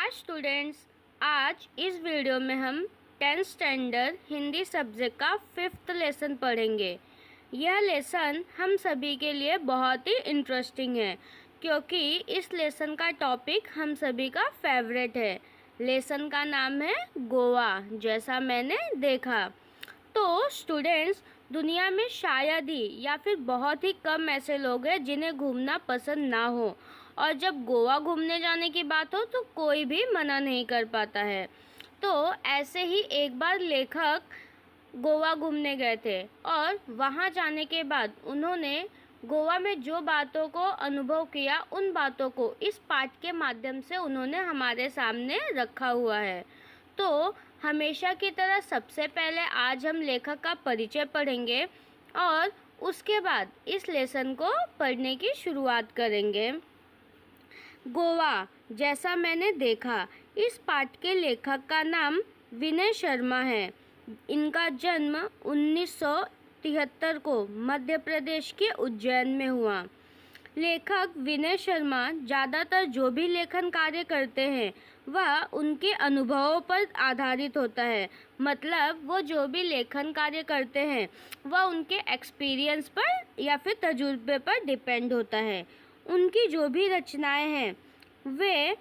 Hi students, आज इस video में हम 10th स्टैंडर्ड हिंदी सब्जेक्ट का 5th लेसन पढ़ेंगे। यह लेसन हम सभी के लिए बहुत ही इंटरेस्टिंग है क्योंकि इस लेसन का टॉपिक हम सभी का फेवरेट है। लेसन का नाम है गोवा, जैसा मैंने देखा। तो स्टूडेंट्स, दुनिया में शायद ही या फिर बहुत ही कम ऐसे लोग हैं जिन्हें घूमना पसंद ना हो, और जब गोवा घूमने जाने की बात हो तो कोई भी मना नहीं कर पाता है। तो ऐसे ही एक बार लेखक गोवा घूमने गए थे और वहाँ जाने के बाद उन्होंने गोवा में जो बातों को अनुभव किया, उन बातों को इस पाठ के माध्यम से उन्होंने हमारे सामने रखा हुआ है। तो हमेशा की तरह सबसे पहले आज हम लेखक का परिचय पढ़ेंगे और उसके बाद इस लेसन को पढ़ने की शुरुआत करेंगे। गोवा, जैसा मैंने देखा। इस पाठ के लेखक का नाम विनय शर्मा है। इनका जन्म 1973 को मध्य प्रदेश के उज्जैन में हुआ। लेखक विनय शर्मा ज़्यादातर जो भी लेखन कार्य करते हैं वह उनके अनुभवों पर आधारित होता है। मतलब वो जो भी लेखन कार्य करते हैं वह उनके एक्सपीरियंस पर या फिर तजुर्बे पर डिपेंड होता है। उनकी जो भी रचनाएं हैं वे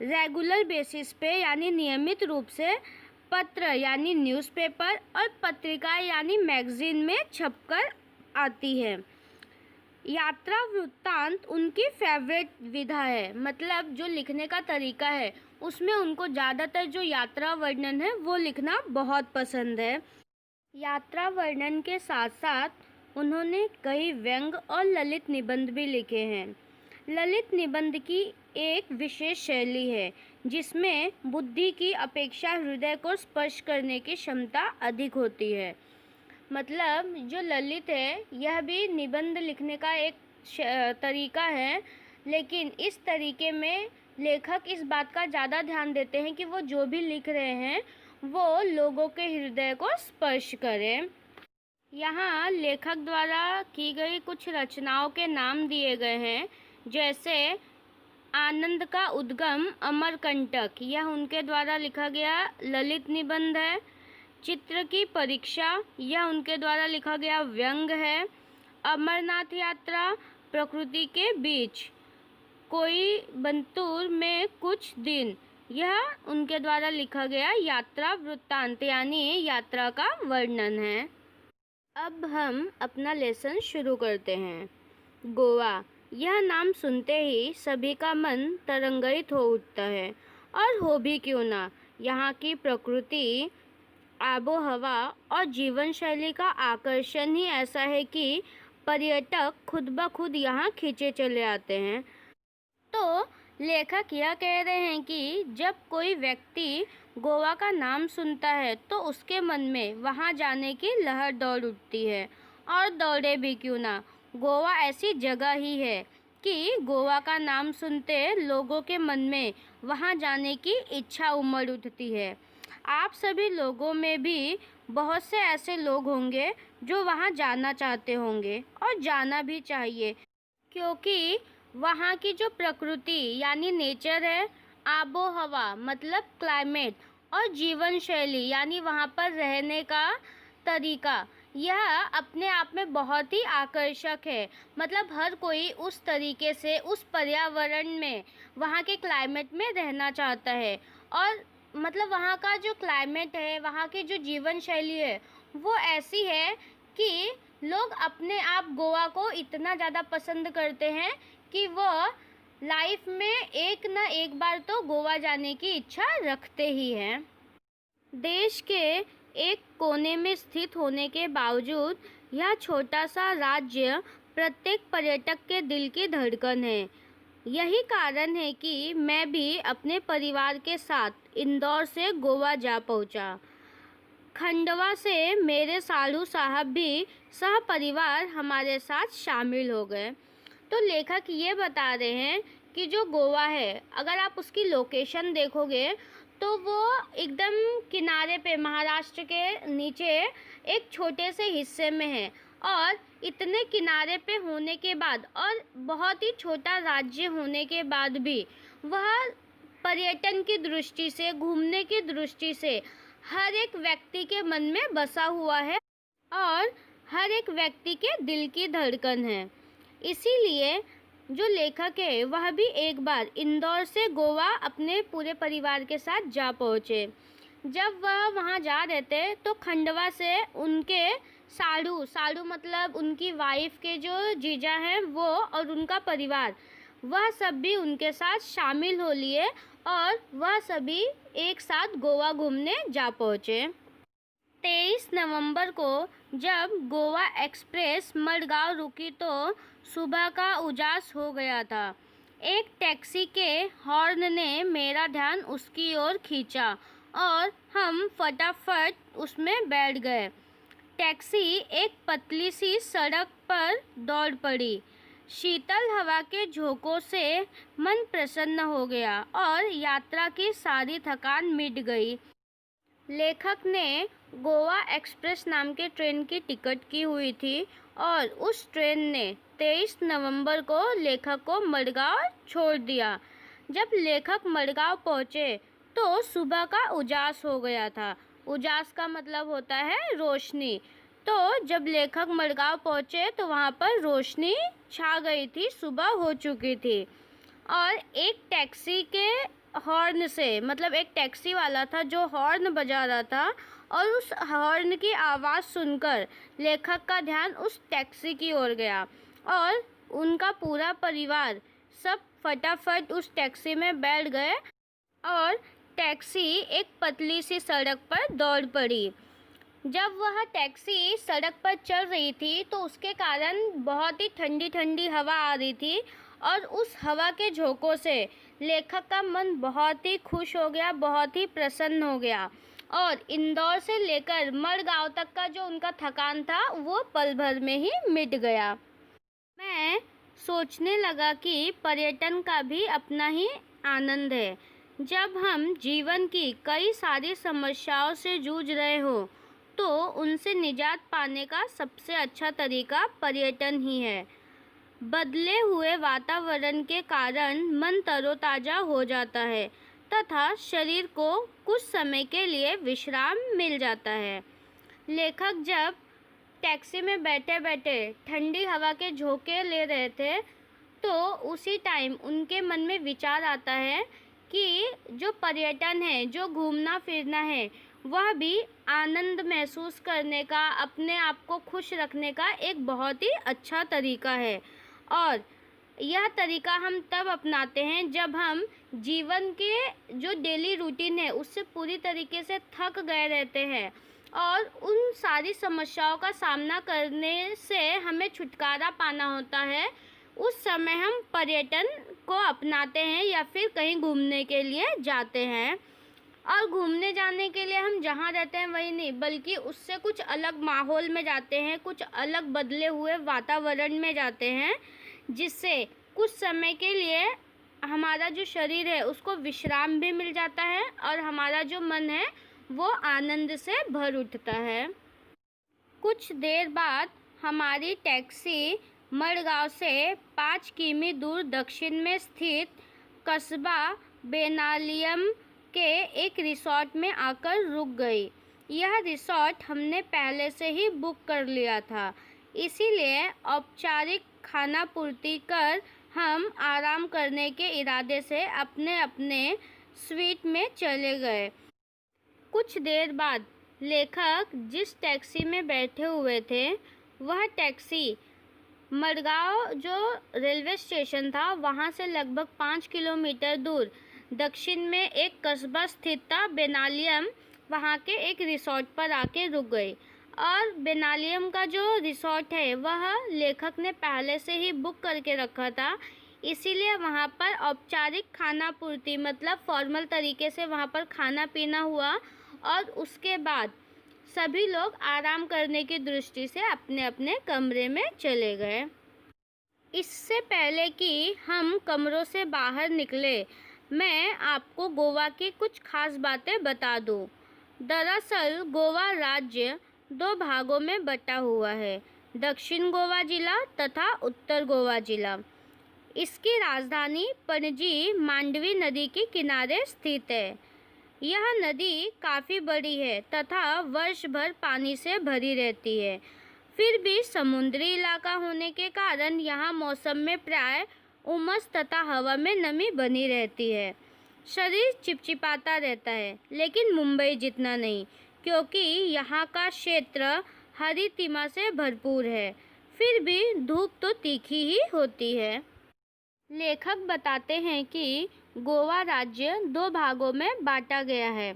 रेगुलर बेसिस पे यानी नियमित रूप से पत्र यानी न्यूज़पेपर और पत्रिकाएं यानी मैगजीन में छपकर आती है। यात्रा वृत्तांत उनकी फेवरेट विधा है। मतलब जो लिखने का तरीका है उसमें उनको ज़्यादातर जो यात्रा वर्णन है वो लिखना बहुत पसंद है। यात्रा वर्णन के साथ साथ उन्होंने कई व्यंग और ललित निबंध भी लिखे हैं। ललित निबंध की एक विशेष शैली है जिसमें बुद्धि की अपेक्षा हृदय को स्पर्श करने की क्षमता अधिक होती है। मतलब जो ललित है यह भी निबंध लिखने का एक तरीका है, लेकिन इस तरीके में लेखक इस बात का ज़्यादा ध्यान देते हैं कि वो जो भी लिख रहे हैं वो लोगों के हृदय को स्पर्श करें। यहाँ लेखक द्वारा की गई कुछ रचनाओं के नाम दिए गए हैं, जैसे आनंद का उद्गम अमरकंटक, यह उनके द्वारा लिखा गया ललित निबंध है। चित्र की परीक्षा, यह उनके द्वारा लिखा गया व्यंग है। अमरनाथ यात्रा, प्रकृति के बीच, कोई बंतूर में कुछ दिन, यह उनके द्वारा लिखा गया यात्रा वृत्तांत यानी यात्रा का वर्णन है। अब हम अपना लेसन शुरू करते हैं। गोवा, यह नाम सुनते ही सभी का मन तरंगित हो उठता है, और हो भी क्यों ना। यहाँ की प्रकृति, आबो हवा और जीवन शैली का आकर्षण ही ऐसा है कि पर्यटक खुद ब खुद यहाँ खींचे चले आते हैं। तो लेखक यह कह रहे हैं कि जब कोई व्यक्ति गोवा का नाम सुनता है तो उसके मन में वहाँ जाने की लहर दौड़ उठती है, और दौड़े भी क्यों ना। गोवा ऐसी जगह ही है कि गोवा का नाम सुनते लोगों के मन में वहाँ जाने की इच्छा उमड़ उठती है। आप सभी लोगों में भी बहुत से ऐसे लोग होंगे जो वहाँ जाना चाहते होंगे, और जाना भी चाहिए क्योंकि वहाँ की जो प्रकृति यानी नेचर है, आबो हवा मतलब क्लाइमेट, और जीवन शैली यानी वहाँ पर रहने का तरीका, यह अपने आप में बहुत ही आकर्षक है। मतलब हर कोई उस तरीके से उस पर्यावरण में वहाँ के क्लाइमेट में रहना चाहता है। और मतलब वहाँ का जो क्लाइमेट है, वहाँ की जो जीवन शैली है वो ऐसी है कि लोग अपने आप गोवा को इतना ज़्यादा पसंद करते हैं कि वो लाइफ में एक ना एक बार तो गोवा जाने की इच्छा रखते ही हैं। देश के एक कोने में स्थित होने के बावजूद यह छोटा सा राज्य प्रत्येक पर्यटक के दिल की धड़कन है। यही कारण है कि मैं भी अपने परिवार के साथ इंदौर से गोवा जा पहुंचा। खंडवा से मेरे सालू साहब भी सह परिवार हमारे साथ शामिल हो गए। तो लेखक ये बता रहे हैं कि जो गोवा है, अगर आप उसकी लोकेशन देखोगे तो वो एकदम किनारे पे महाराष्ट्र के नीचे एक छोटे से हिस्से में है, और इतने किनारे पे होने के बाद और बहुत ही छोटा राज्य होने के बाद भी वह पर्यटन की दृष्टि से, घूमने की दृष्टि से हर एक व्यक्ति के मन में बसा हुआ है और हर एक व्यक्ति के दिल की धड़कन है। इसीलिए जो लेखक है वह भी एक बार इंदौर से गोवा अपने पूरे परिवार के साथ जा पहुँचे। जब वह वहाँ जा रहे थे तो खंडवा से उनके साड़ू मतलब उनकी वाइफ के जो जीजा हैं वो और उनका परिवार, वह सब भी उनके साथ शामिल हो लिए और वह सभी एक साथ गोवा घूमने जा पहुँचे। 23 नवंबर को जब गोवा एक्सप्रेस मडगांव रुकी तो सुबह का उजास हो गया था। एक टैक्सी के हॉर्न ने मेरा ध्यान उसकी ओर खींचा और हम फटाफट उसमें बैठ गए। टैक्सी एक पतली सी सड़क पर दौड़ पड़ी। शीतल हवा के झोंकों से मन प्रसन्न हो गया और यात्रा की सारी थकान मिट गई। लेखक ने गोवा एक्सप्रेस नाम के ट्रेन की टिकट की हुई थी और उस ट्रेन ने 23 नवंबर को लेखक को मडगांव छोड़ दिया। जब लेखक मडगांव पहुँचे तो सुबह का उजास हो गया था। उजास का मतलब होता है रोशनी। तो जब लेखक मडगांव पहुँचे तो वहाँ पर रोशनी छा गई थी, सुबह हो चुकी थी। और एक टैक्सी के हॉर्न से, मतलब एक टैक्सी वाला था जो हॉर्न बजा रहा था और उस हॉर्न की आवाज़ सुनकर लेखक का ध्यान उस टैक्सी की ओर गया और उनका पूरा परिवार सब फटाफट उस टैक्सी में बैठ गए और टैक्सी एक पतली सी सड़क पर दौड़ पड़ी। जब वह टैक्सी सड़क पर चल रही थी तो उसके कारण बहुत ही ठंडी ठंडी हवा आ रही थी और उस हवा के झोंकों से लेखक का मन बहुत ही खुश हो गया, बहुत ही प्रसन्न हो गया और इंदौर से लेकर मडगांव तक का जो उनका थकान था वो पल भर में ही मिट गया। मैं सोचने लगा कि पर्यटन का भी अपना ही आनंद है। जब हम जीवन की कई सारी समस्याओं से जूझ रहे हो तो उनसे निजात पाने का सबसे अच्छा तरीका पर्यटन ही है। बदले हुए वातावरण के कारण मन तरोताज़ा हो जाता है तथा शरीर को कुछ समय के लिए विश्राम मिल जाता है। लेखक जब टैक्सी में बैठे बैठे ठंडी हवा के झोंके ले रहे थे तो उसी टाइम उनके मन में विचार आता है कि जो पर्यटन है, जो घूमना फिरना है, वह भी आनंद महसूस करने का, अपने आप को खुश रखने का एक बहुत ही अच्छा तरीका है। और यह तरीका हम तब अपनाते हैं जब हम जीवन के जो डेली रूटीन है उससे पूरी तरीके से थक गए रहते हैं और उन सारी समस्याओं का सामना करने से हमें छुटकारा पाना होता है। उस समय हम पर्यटन को अपनाते हैं या फिर कहीं घूमने के लिए जाते हैं। और घूमने जाने के लिए हम जहाँ रहते हैं वही नहीं, बल्कि उससे कुछ अलग माहौल में जाते हैं, कुछ अलग बदले हुए वातावरण में जाते हैं, जिससे कुछ समय के लिए हमारा जो शरीर है उसको विश्राम भी मिल जाता है और हमारा जो मन है वो आनंद से भर उठता है। कुछ देर बाद हमारी टैक्सी मडगांव से 5 किमी दूर दक्षिण में स्थित कस्बा बेनालियम के एक रिसोर्ट में आकर रुक गई। यह रिसोर्ट हमने पहले से ही बुक कर लिया था, इसीलिए औपचारिक खाना पूर्ति कर हम आराम करने के इरादे से अपने अपने स्वीट में चले गए। कुछ देर बाद लेखक जिस टैक्सी में बैठे हुए थे वह टैक्सी मडगांव जो रेलवे स्टेशन था वहाँ से लगभग 5 किलोमीटर दूर दक्षिण में एक कस्बा स्थित था बेनालियम, वहाँ के एक रिसोर्ट पर आके रुक गई। और बेनालियम का जो रिसोर्ट है वह लेखक ने पहले से ही बुक करके रखा था, इसीलिए वहाँ पर औपचारिक खाना पूर्ति मतलब फॉर्मल तरीके से वहाँ पर खाना पीना हुआ और उसके बाद सभी लोग आराम करने की दृष्टि से अपने अपने कमरे में चले गए। इससे पहले कि हम कमरों से बाहर निकले, मैं आपको गोवा की कुछ खास बातें बता दूं। दरअसल गोवा राज्य 2 भागों में बटा हुआ है, दक्षिण गोवा जिला तथा उत्तर गोवा जिला। इसकी राजधानी पणजी मांडवी नदी के किनारे स्थित है। यह नदी काफ़ी बड़ी है तथा वर्ष भर पानी से भरी रहती है। फिर भी समुद्री इलाका होने के कारण यहाँ मौसम में प्राय उमस तथा हवा में नमी बनी रहती है। शरीर चिपचिपाता रहता है, लेकिन मुंबई जितना नहीं, क्योंकि यहाँ का क्षेत्र हरी तिमा से भरपूर है। फिर भी धूप तो तीखी ही होती है। लेखक बताते हैं कि गोवा राज्य 2 भागों में बांटा गया है।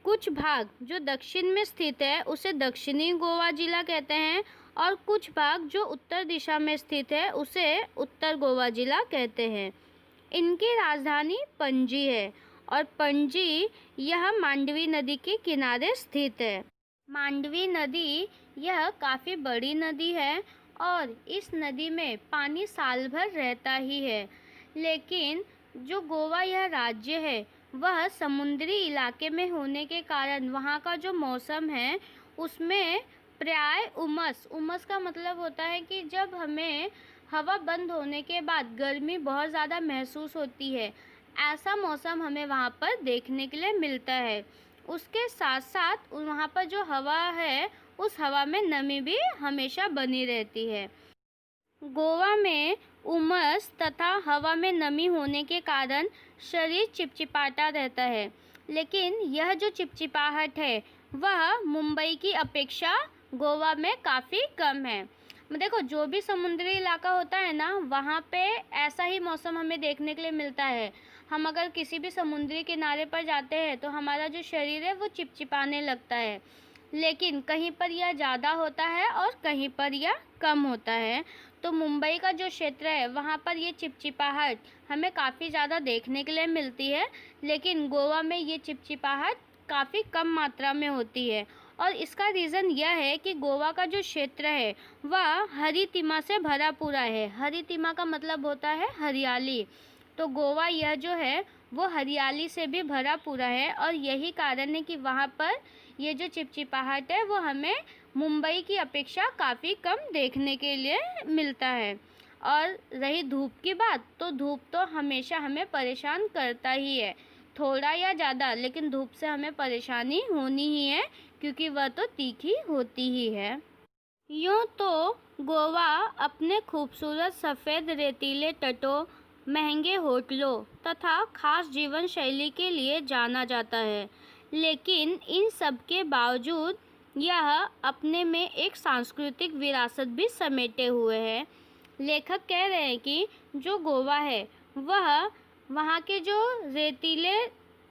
कुछ भाग जो दक्षिण में स्थित है उसे दक्षिणी गोवा जिला कहते हैं, और कुछ भाग जो उत्तर दिशा में स्थित है उसे उत्तर गोवा जिला कहते हैं। इनकी राजधानी पणजी है, और पणजी यह मांडवी नदी के किनारे स्थित है। मांडवी नदी यह काफ़ी बड़ी नदी है और इस नदी में पानी साल भर रहता ही है। लेकिन जो गोवा यह राज्य है वह समुद्री इलाके में होने के कारण वहाँ का जो मौसम है उसमें प्राय उमस का मतलब होता है कि जब हमें हवा बंद होने के बाद गर्मी बहुत ज़्यादा महसूस होती है, ऐसा मौसम हमें वहाँ पर देखने के लिए मिलता है। उसके साथ साथ वहाँ पर जो हवा है उस हवा में नमी भी हमेशा बनी रहती है। गोवा में उमस तथा हवा में नमी होने के कारण शरीर चिपचिपाता रहता है, लेकिन यह जो चिपचिपाहट है वह मुंबई की अपेक्षा गोवा में काफ़ी कम है। देखो, जो भी समुद्री इलाका होता है ना, वहाँ पे ऐसा ही मौसम हमें देखने के लिए मिलता है। हम अगर किसी भी समुद्री किनारे पर जाते हैं तो हमारा जो शरीर है वो चिपचिपाने लगता है, लेकिन कहीं पर यह ज़्यादा होता है और कहीं पर यह कम होता है। तो मुंबई का जो क्षेत्र है वहाँ पर ये चिपचिपाहट हमें काफ़ी ज़्यादा देखने के लिए मिलती है, लेकिन गोवा में ये चिपचिपाहट काफ़ी कम मात्रा में होती है। और इसका रीज़न यह है कि गोवा का जो क्षेत्र है वह हरी तिमा से भरा पूरा है। हरी तिमा का मतलब होता है हरियाली। तो गोवा यह जो है वो हरियाली से भी भरा पूरा है, और यही कारण है कि वहाँ पर ये जो चिपचिपाहट है वो हमें मुंबई की अपेक्षा काफ़ी कम देखने के लिए मिलता है। और रही धूप की बात, तो धूप तो हमेशा हमें परेशान करता ही है, थोड़ा या ज़्यादा, लेकिन धूप से हमें परेशानी होनी ही है क्योंकि वह तो तीखी होती ही है। यूँ तो गोवा अपने खूबसूरत सफ़ेद रेतीले तटों, महंगे होटलों तथा खास जीवन शैली के लिए जाना जाता है, लेकिन इन सब के बावजूद यह अपने में एक सांस्कृतिक विरासत भी समेटे हुए है। लेखक कह रहे हैं कि जो गोवा है वह वहाँ के जो रेतीले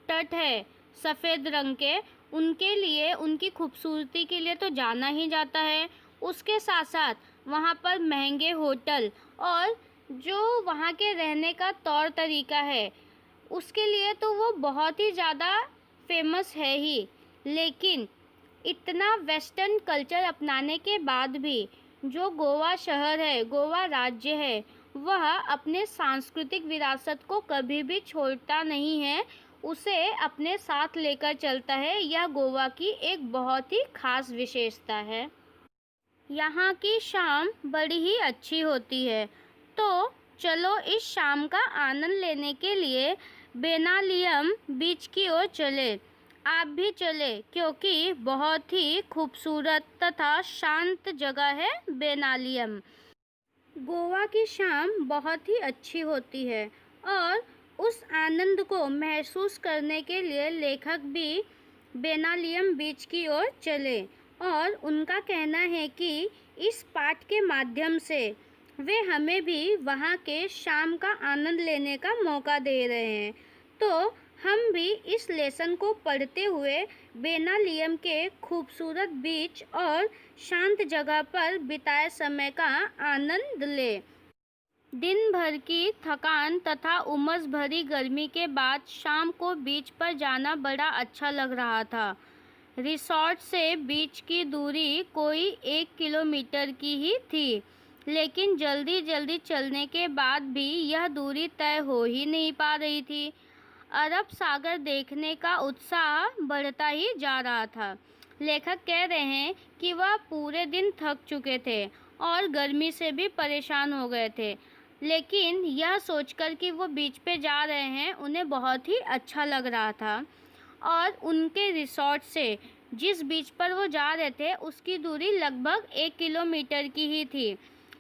तट है सफ़ेद रंग के, उनके लिए, उनकी खूबसूरती के लिए तो जाना ही जाता है। उसके साथ साथ वहाँ पर महंगे होटल और जो वहाँ के रहने का तौर तरीका है उसके लिए तो वो बहुत ही ज़्यादा फेमस है ही। लेकिन इतना वेस्टर्न कल्चर अपनाने के बाद भी जो गोवा शहर है, गोवा राज्य है, वह अपने सांस्कृतिक विरासत को कभी भी छोड़ता नहीं है, उसे अपने साथ लेकर चलता है। यह गोवा की एक बहुत ही खास विशेषता है। यहाँ की शाम बड़ी ही अच्छी होती है, तो चलो इस शाम का आनंद लेने के लिए बेनालियम बीच की ओर चले। आप भी चले, क्योंकि बहुत ही खूबसूरत तथा शांत जगह है बेनालियम। गोवा की शाम बहुत ही अच्छी होती है और उस आनंद को महसूस करने के लिए लेखक भी बेनालियम बीच की ओर चले, और उनका कहना है कि इस पाठ के माध्यम से वे हमें भी वहाँ के शाम का आनंद लेने का मौका दे रहे हैं। तो हम भी इस लेसन को पढ़ते हुए बेनालियम के खूबसूरत बीच और शांत जगह पर बिताए समय का आनंद लें। दिन भर की थकान तथा उमस भरी गर्मी के बाद शाम को बीच पर जाना बड़ा अच्छा लग रहा था। रिसॉर्ट से बीच की दूरी कोई 1 किलोमीटर की ही थी, लेकिन जल्दी जल्दी चलने के बाद भी यह दूरी तय हो ही नहीं पा रही थी। अरब सागर देखने का उत्साह बढ़ता ही जा रहा था। लेखक कह रहे हैं कि वह पूरे दिन थक चुके थे और गर्मी से भी परेशान हो गए थे, लेकिन यह सोचकर कि वो बीच पे जा रहे हैं उन्हें बहुत ही अच्छा लग रहा था। और उनके रिसॉर्ट से जिस बीच पर वो जा रहे थे उसकी दूरी लगभग 1 किलोमीटर की ही थी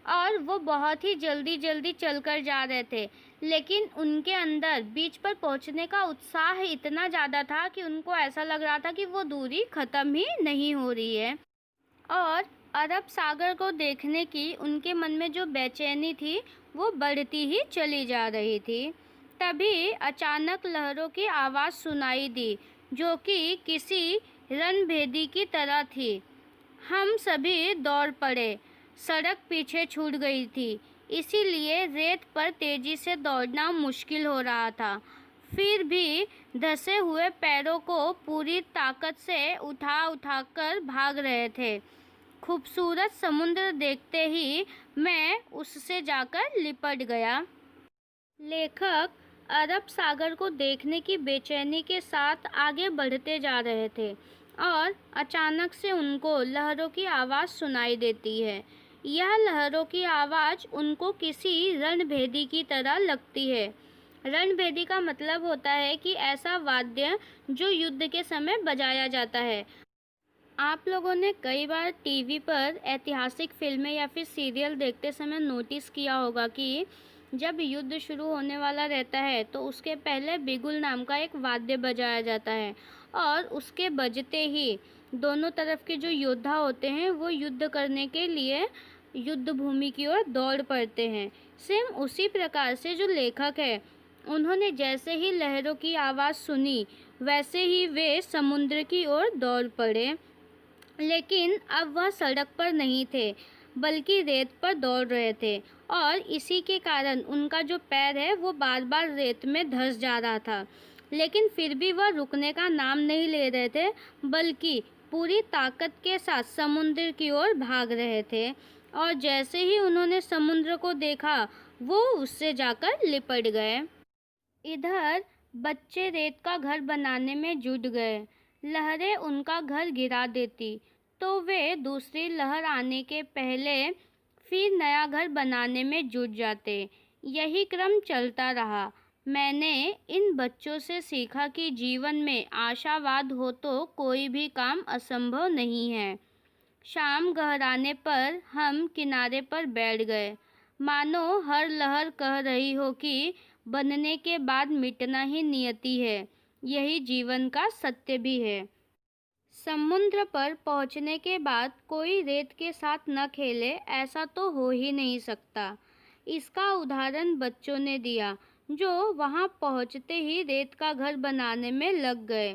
और वो बहुत ही जल्दी जल्दी चलकर जा रहे थे। लेकिन उनके अंदर बीच पर पहुंचने का उत्साह इतना ज़्यादा था कि उनको ऐसा लग रहा था कि वो दूरी ख़त्म ही नहीं हो रही है। और अरब सागर को देखने की उनके मन में जो बेचैनी थी वो बढ़ती ही चली जा रही थी। तभी अचानक लहरों की आवाज़ सुनाई दी जो कि किसी रणभेदी की तरह थी। हम सभी दौड़ पड़े। सड़क पीछे छूट गई थी, इसीलिए रेत पर तेजी से दौड़ना मुश्किल हो रहा था। फिर भी धंसे हुए पैरों को पूरी ताकत से उठा उठाकर भाग रहे थे। खूबसूरत समुद्र देखते ही मैं उससे जाकर लिपट गया। लेखक अरब सागर को देखने की बेचैनी के साथ आगे बढ़ते जा रहे थे और अचानक से उनको लहरों की आवाज़ सुनाई देती है। यह लहरों की आवाज़ उनको किसी रणभेदी की तरह लगती है। रणभेदी का मतलब होता है कि ऐसा वाद्य जो युद्ध के समय बजाया जाता है। आप लोगों ने कई बार टीवी पर ऐतिहासिक फिल्में या फिर सीरियल देखते समय नोटिस किया होगा कि जब युद्ध शुरू होने वाला रहता है तो उसके पहले बिगुल नाम का एक वाद्य बजाया जाता है और उसके बजते ही दोनों तरफ के जो योद्धा होते हैं वो युद्ध करने के लिए युद्ध भूमि की ओर दौड़ पड़ते हैं। सेम उसी प्रकार से जो लेखक है उन्होंने जैसे ही लहरों की आवाज़ सुनी वैसे ही वे समुद्र की ओर दौड़ पड़े। लेकिन अब वह सड़क पर नहीं थे बल्कि रेत पर दौड़ रहे थे और इसी के कारण उनका जो पैर है वो बार बार रेत में धंस जा रहा था। लेकिन फिर भी वह रुकने का नाम नहीं ले रहे थे बल्कि पूरी ताकत के साथ समुद्र की ओर भाग रहे थे। और जैसे ही उन्होंने समुद्र को देखा वो उससे जाकर लिपट गए। इधर बच्चे रेत का घर बनाने में जुट गए। लहरें उनका घर गिरा देती तो वे दूसरी लहर आने के पहले फिर नया घर बनाने में जुट जाते। यही क्रम चलता रहा। मैंने इन बच्चों से सीखा कि जीवन में आशावाद हो तो कोई भी काम असंभव नहीं है। शाम गहराने पर हम किनारे पर बैठ गए, मानो हर लहर कह रही हो कि बनने के बाद मिटना ही नियति है। यही जीवन का सत्य भी है। समुद्र पर पहुंचने के बाद कोई रेत के साथ न खेले ऐसा तो हो ही नहीं सकता। इसका उदाहरण बच्चों ने दिया जो वहां पहुंचते ही रेत का घर बनाने में लग गए।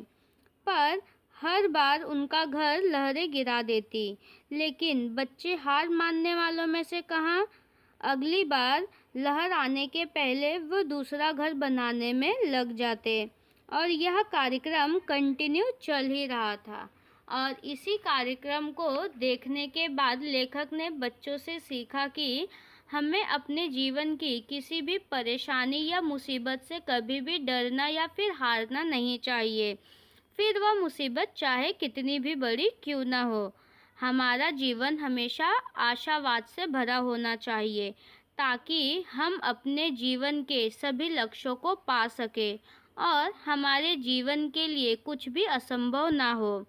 पर हर बार उनका घर लहरें गिरा देती। लेकिन बच्चे हार मानने वालों में से कहाँ। अगली बार लहर आने के पहले वो दूसरा घर बनाने में लग जाते और यह कार्यक्रम कंटिन्यू चल ही रहा था। और इसी कार्यक्रम को देखने के बाद लेखक ने बच्चों से सीखा कि हमें अपने जीवन की किसी भी परेशानी या मुसीबत से कभी भी डरना या फिर हारना नहीं चाहिए, फिर वह मुसीबत चाहे कितनी भी बड़ी क्यों ना हो। हमारा जीवन हमेशा आशावाद से भरा होना चाहिए ताकि हम अपने जीवन के सभी लक्ष्यों को पा सके और हमारे जीवन के लिए कुछ भी असंभव ना हो।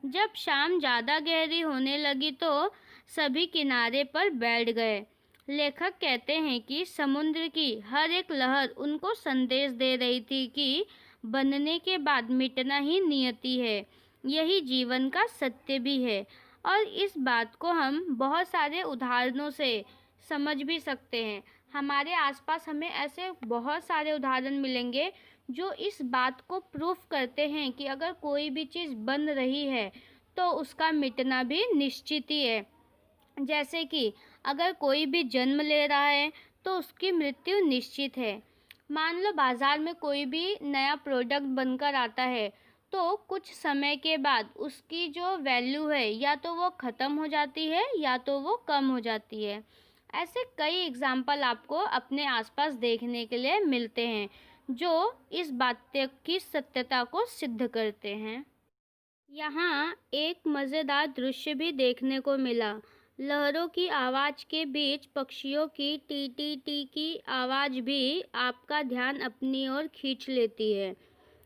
जब शाम ज़्यादा गहरी होने लगी तो सभी किनारे पर बैठ गए। लेखक कहते हैं कि समुद्र की हर एक लहर उनको संदेश दे रही थी कि बनने के बाद मिटना ही नियति है। यही जीवन का सत्य भी है। और इस बात को हम बहुत सारे उदाहरणों से समझ भी सकते हैं। हमारे आसपास हमें ऐसे बहुत सारे उदाहरण मिलेंगे जो इस बात को प्रूफ करते हैं कि अगर कोई भी चीज़ बन रही है तो उसका मिटना भी निश्चित ही है। जैसे कि अगर कोई भी जन्म ले रहा है तो उसकी मृत्यु निश्चित है। मान लो बाज़ार में कोई भी नया प्रोडक्ट बनकर आता है तो कुछ समय के बाद उसकी जो वैल्यू है या तो वो ख़त्म हो जाती है या तो वो कम हो जाती है। ऐसे कई एग्जाम्पल आपको अपने आसपास देखने के लिए मिलते हैं जो इस बात की सत्यता को सिद्ध करते हैं। यहाँ एक मज़ेदार दृश्य भी देखने को मिला। लहरों की आवाज़ के बीच पक्षियों की टी टी टी की आवाज़ भी आपका ध्यान अपनी ओर खींच लेती है।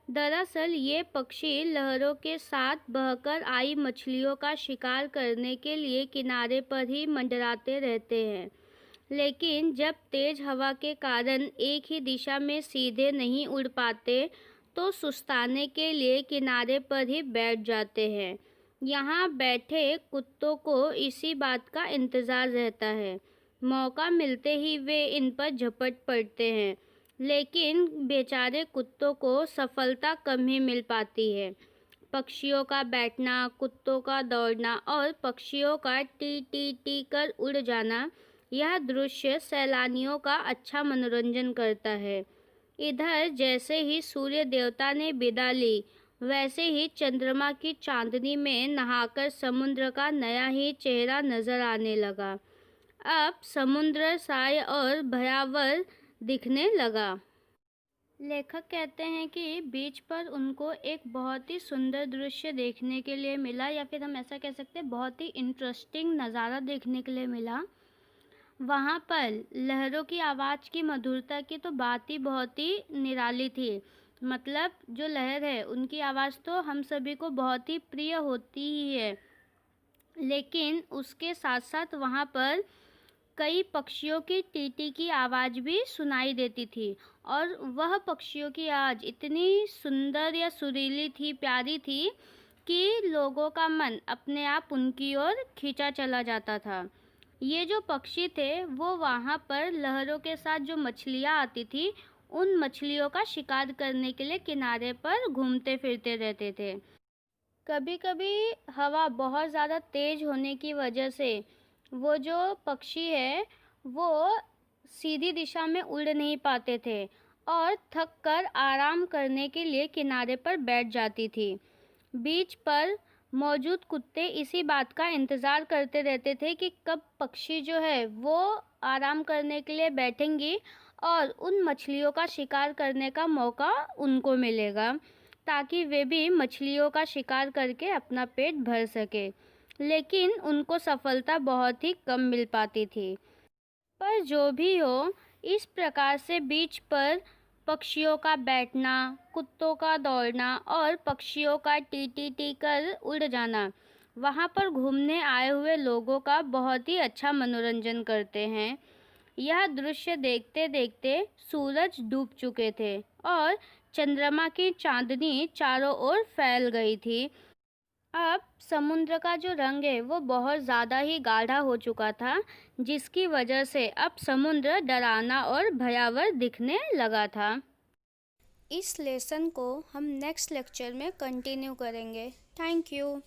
दरअसल ये पक्षी लहरों के साथ बहकर आई मछलियों का शिकार करने के लिए किनारे पर ही मंडराते रहते हैं, लेकिन जब तेज हवा के कारण एक ही दिशा में सीधे नहीं उड़ पाते, तो सुस्ताने के लिए किनारे पर ही बैठ जाते हैं। यहाँ बैठे कुत्तों को इसी बात का इंतज़ार रहता है। मौका मिलते ही वे इन पर झपट पड़ते हैं, लेकिन बेचारे कुत्तों को सफलता कम ही मिल पाती है। पक्षियों का बैठना, कुत्तों का दौड़ना और पक्षियों का टी टी टी कर उड़ जाना, यह दृश्य सैलानियों का अच्छा मनोरंजन करता है। इधर जैसे ही सूर्य देवता ने विदा ली, वैसे ही चंद्रमा की चांदनी में नहाकर समुद्र का नया ही चेहरा नजर आने लगा। अब समुद्र साय और भयावह दिखने लगा। लेखक कहते हैं कि बीच पर उनको एक बहुत ही सुंदर दृश्य देखने के लिए मिला, या फिर हम ऐसा कह सकते हैं बहुत ही इंटरेस्टिंग नज़ारा देखने के लिए मिला। वहाँ पर लहरों की आवाज़ की मधुरता की तो बात ही बहुत ही निराली थी। मतलब जो लहर है उनकी आवाज़ तो हम सभी को बहुत ही प्रिय होती ही है, लेकिन उसके साथ साथ वहाँ पर कई पक्षियों की टीटी की आवाज़ भी सुनाई देती थी, और वह पक्षियों की आवाज़ इतनी सुंदर या सुरीली थी, प्यारी थी कि लोगों का मन अपने आप उनकी ओर खींचा चला जाता था। ये जो पक्षी थे वो वहाँ पर लहरों के साथ जो मछलियाँ आती थी, उन मछलियों का शिकार करने के लिए किनारे पर घूमते फिरते रहते थे। कभी कभी हवा बहुत ज़्यादा तेज़ होने की वजह से वो जो पक्षी है वो सीधी दिशा में उड़ नहीं पाते थे, और थक कर आराम करने के लिए किनारे पर बैठ जाती थी। बीच पर मौजूद कुत्ते इसी बात का इंतज़ार करते रहते थे कि कब पक्षी जो है वो आराम करने के लिए बैठेंगी और उन मछलियों का शिकार करने का मौका उनको मिलेगा, ताकि वे भी मछलियों का शिकार करके अपना पेट भर सके। लेकिन उनको सफलता बहुत ही कम मिल पाती थी। पर जो भी हो, इस प्रकार से बीच पर पक्षियों का बैठना, कुत्तों का दौड़ना और पक्षियों का टी टी टी कर उड़ जाना वहाँ पर घूमने आए हुए लोगों का बहुत ही अच्छा मनोरंजन करते हैं। यह दृश्य देखते देखते सूरज डूब चुके थे और चंद्रमा की चांदनी चारों ओर फैल गई थी। अब समुद्र का जो रंग है वो बहुत ज़्यादा ही गाढ़ा हो चुका था, जिसकी वजह से अब समुद्र डरावना और भयावह दिखने लगा था। इस लेसन को हम नेक्स्ट लेक्चर में कंटिन्यू करेंगे। Thank you.